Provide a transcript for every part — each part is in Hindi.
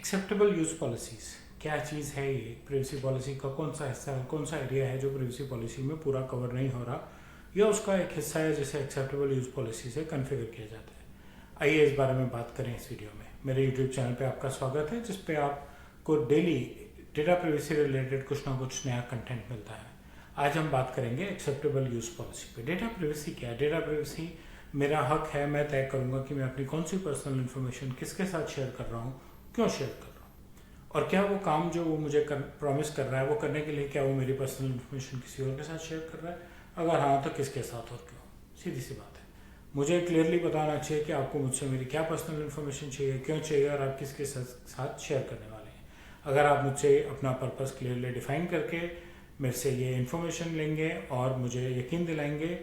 एक्सेप्टेबल यूज पॉलिसीज क्या चीज़ है? ये प्रिवेसी पॉलिसी का कौन सा हिस्सा है, कौन सा एरिया है जो प्रिवेसी पॉलिसी में पूरा कवर नहीं हो रहा, या उसका एक हिस्सा है जिसे एक्सेप्टेबल यूज पॉलिसी से कॉन्फ़िगर किया जाता है। आइए इस बारे में बात करें इस वीडियो में। मेरे यूट्यूब चैनल पे आपका स्वागत है, जिस पे आपको डेली डेटा प्रिवेसी रिलेटेड कुछ ना कुछ नया कंटेंट मिलता है। आज हम बात करेंगे एक्सेप्टेबल यूज पॉलिसी पे। डेटा प्रिवेसी क्या है? डेटा प्रिवेसी मेरा हक है, मैं तय करूंगा कि मैं अपनी कौन सी पर्सनल इन्फॉर्मेशन किसके साथ शेयर कर रहा हूँ, क्यों शेयर कर रहा हूँ, और क्या वो काम जो वो मुझे प्रॉमिस कर रहा है वो करने के लिए क्या वो मेरी पर्सनल इन्फॉर्मेशन किसी और के साथ शेयर कर रहा है, अगर हाँ तो किसके साथ और क्यों। सीधी सी बात है। मुझे क्लियरली बताना चाहिए कि आपको मुझसे मेरी क्या पर्सनल इन्फॉर्मेशन चाहिए, क्यों चाहिए, और आप किसके साथ शेयर करने वाले हैं। अगर आप मुझसे अपना पर्पस क्लियरली डिफाइन करके मेरे से ये इन्फॉर्मेशन लेंगे और मुझे यकीन दिलाएंगे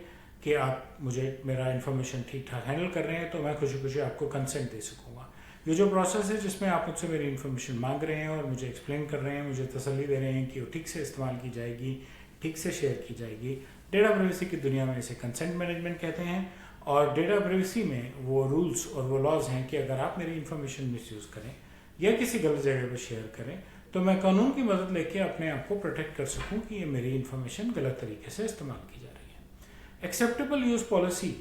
कि आप मुझे मेरा इन्फॉर्मेशन ठीक ठाक हैंडल कर रहे हैं, तो मैं खुशी खुशी आपको कंसेंट दे सकूँगा। ये जो प्रोसेस है जिसमें आप मुझसे मेरी इन्फॉर्मेशन मांग रहे हैं और मुझे एक्सप्लेन कर रहे हैं, मुझे तसल्ली दे रहे हैं कि वो ठीक से इस्तेमाल की जाएगी, ठीक से शेयर की जाएगी, डेटा प्रिवेसी की दुनिया में इसे कंसेंट मैनेजमेंट कहते हैं। और डेटा प्रिवेसी में वो रूल्स और वो लॉज हैं कि अगर आप मेरी इन्फॉर्मेशन मिसयूज़ करें या किसी गलत जगह पर शेयर करें, तो मैं कानून की मदद लेके अपने आप को प्रोटेक्ट कर सकूं कि ये मेरी इन्फॉर्मेशन गलत तरीके से इस्तेमाल की जा रही है। एक्सेप्टेबल यूज पॉलिसी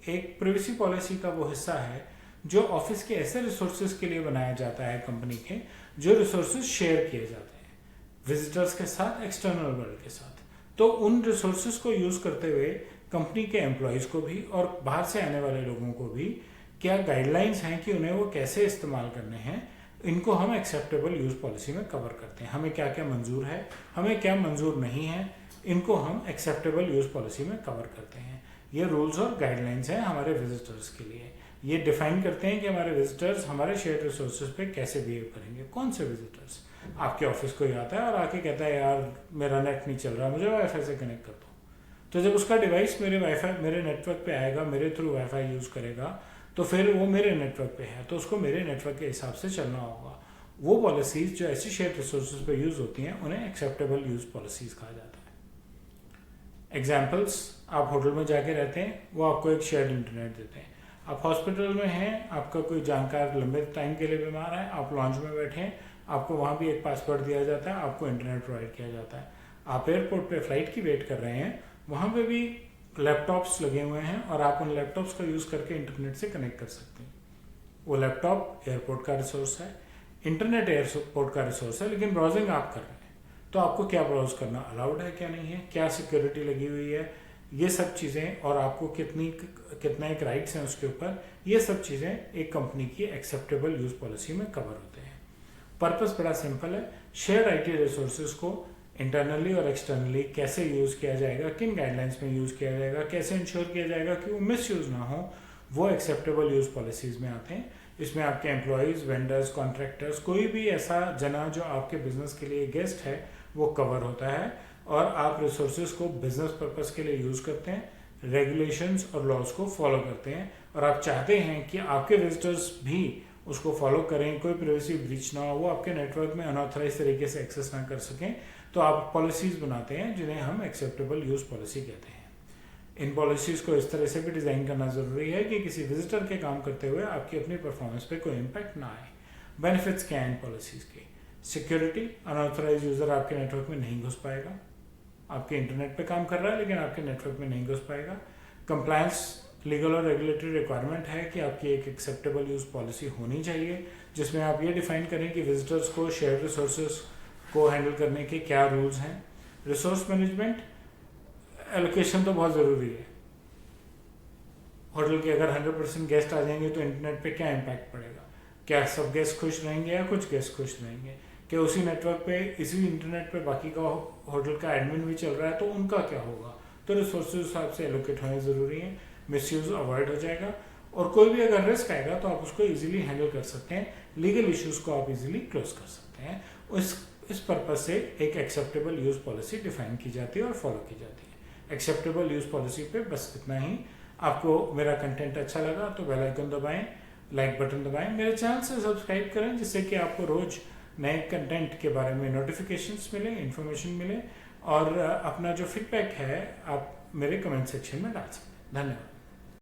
एक प्रिवेसी पॉलिसी का वो हिस्सा है जो ऑफिस के ऐसे रिसोर्सेज के लिए बनाया जाता है, कंपनी के, जो रिसोर्सेज शेयर किए जाते हैं विजिटर्स के साथ, एक्सटर्नल वर्ल्ड के साथ। तो उन रिसोर्सेज को यूज करते हुए कंपनी के एम्प्लॉयज को भी और बाहर से आने वाले लोगों को भी क्या गाइडलाइंस हैं कि उन्हें वो कैसे इस्तेमाल करने हैं, इनको हम एक्सेप्टेबल यूज पॉलिसी में कवर करते हैं। हमें क्या क्या मंजूर है, हमें क्या मंजूर नहीं है, इनको हम एक्सेप्टेबल यूज पॉलिसी में कवर करते हैं। ये रूल्स और गाइडलाइंस हैं हमारे विजिटर्स के लिए। ये डिफाइन करते हैं कि हमारे विजिटर्स हमारे शेयर रिसोर्सेज पे कैसे बिहेव करेंगे। कौन से विजिटर्स? आपके ऑफिस कोई आता है और आके कहता है यार मेरा नेट नहीं चल रहा, मुझे वाईफाई से कनेक्ट कर दो। तो जब उसका डिवाइस मेरे नेटवर्क पे आएगा, मेरे थ्रू वाईफाई यूज करेगा, तो फिर वो मेरे नेटवर्क पे है, तो उसको मेरे नेटवर्क के हिसाब से चलना होगा। वो पॉलिसीज जो ऐसी शेयर रिसोर्सेज पे यूज होती हैं उन्हें एक्सेप्टेबल यूज पॉलिसीज कहा जाता है। एग्जाम्पल्स, आप होटल में जाके रहते हैं, वो आपको एक शेयर्ड इंटरनेट देते हैं। आप हॉस्पिटल में हैं, आपका कोई जानकार लंबे टाइम के लिए बीमार है, आप लॉन्च में बैठे हैं, आपको वहाँ भी एक पासवर्ड दिया जाता है, आपको इंटरनेट प्रोवाइड किया जाता है। आप एयरपोर्ट पे फ्लाइट की वेट कर रहे हैं, वहाँ पे भी लैपटॉप्स लगे हुए हैं और आप उन लैपटॉप्स का यूज़ करके इंटरनेट से कनेक्ट कर सकते हैं। वो लैपटॉप एयरपोर्ट का रिसोर्स है, इंटरनेट एयरपोर्ट का रिसोर्स है, लेकिन ब्राउजिंग आप कर रहे हैं, तो आपको क्या ब्राउज करना अलाउड है, क्या नहीं है, क्या सिक्योरिटी लगी हुई है, ये सब चीज़ें, और आपको कितना एक राइट्स हैं उसके ऊपर, ये सब चीज़ें एक कंपनी की एक्सेप्टेबल यूज पॉलिसी में कवर होते हैं। पर्पस बड़ा सिंपल है, शेयर आईटी रिसोर्सेज को इंटरनली और एक्सटर्नली कैसे यूज़ किया जाएगा, किन गाइडलाइंस में यूज़ किया जाएगा, कैसे इंश्योर किया जाएगा कि वो मिस यूज़ ना हो, वो एक्सेप्टेबल यूज पॉलिसीज में आते हैं। इसमें आपके एम्प्लॉयज़, वेंडर्स, कॉन्ट्रैक्टर्स, कोई भी ऐसा जना जो आपके बिजनेस के लिए गेस्ट है, वो कवर होता है। और आप रिसोर्सेज को बिजनेस पर्पस के लिए यूज़ करते हैं, रेगुलेशंस और लॉज को फॉलो करते हैं, और आप चाहते हैं कि आपके विजिटर्स भी उसको फॉलो करें, कोई प्राइवेसी ब्रीच ना हो, वो आपके नेटवर्क में अनऑथराइज तरीके से एक्सेस ना कर सकें, तो आप पॉलिसीज बनाते हैं जिन्हें हम एक्सेप्टेबल यूज पॉलिसी कहते हैं। इन पॉलिसीज को इस तरह से भी डिज़ाइन करना ज़रूरी है कि किसी विजिटर के काम करते हुए आपकी अपनी परफॉर्मेंस पे कोई इम्पैक्ट ना आए। बेनिफिट्स क्या हैं इन पॉलिसीज के? सिक्योरिटी, अनऑथराइज यूज़र आपके नेटवर्क में नहीं घुस पाएगा, आपके इंटरनेट पे काम कर रहा है लेकिन आपके नेटवर्क में नहीं घुस पाएगा। कंप्लायंस, लीगल और रेगुलेटरी रिक्वायरमेंट है कि आपकी एक एक्सेप्टेबल यूज पॉलिसी होनी चाहिए, जिसमें आप ये डिफाइन करें कि विजिटर्स को शेयर रिसोर्सेज को हैंडल करने के क्या रूल्स हैं। रिसोर्स मैनेजमेंट, एलोकेशन तो बहुत ज़रूरी है। होटल के अगर 100% गेस्ट आ जाएंगे तो इंटरनेट पे क्या इम्पैक्ट पड़ेगा? क्या सब गेस्ट खुश रहेंगे या कुछ गेस्ट खुश रहेंगे? कि उसी नेटवर्क पे, इसी इंटरनेट पे बाकी का होटल का एडमिन भी चल रहा है, तो उनका क्या होगा? तो रिसोर्सेज हिसाब से एलोकेट होने ज़रूरी है, मिसयूज अवॉइड हो जाएगा, और कोई भी अगर रिस्क आएगा तो आप उसको इजीली हैंडल कर सकते हैं, लीगल इश्यूज को आप इजीली क्लोज कर सकते हैं। इस पर्पज से एक एक्सेप्टेबल यूज पॉलिसी डिफाइन की जाती है और फॉलो की जाती है। एक्सेप्टेबल यूज पॉलिसी पे बस इतना ही। आपको मेरा कंटेंट अच्छा लगा तो बेल आइकन दबाएं, लाइक बटन दबाएं, मेरे चैनल से सब्सक्राइब करें, जिससे कि आपको रोज नए कंटेंट के बारे में नोटिफिकेशंस मिले, इन्फॉर्मेशन मिले, और अपना जो फीडबैक है आप मेरे कमेंट सेक्शन में डाल सकते हैं। धन्यवाद।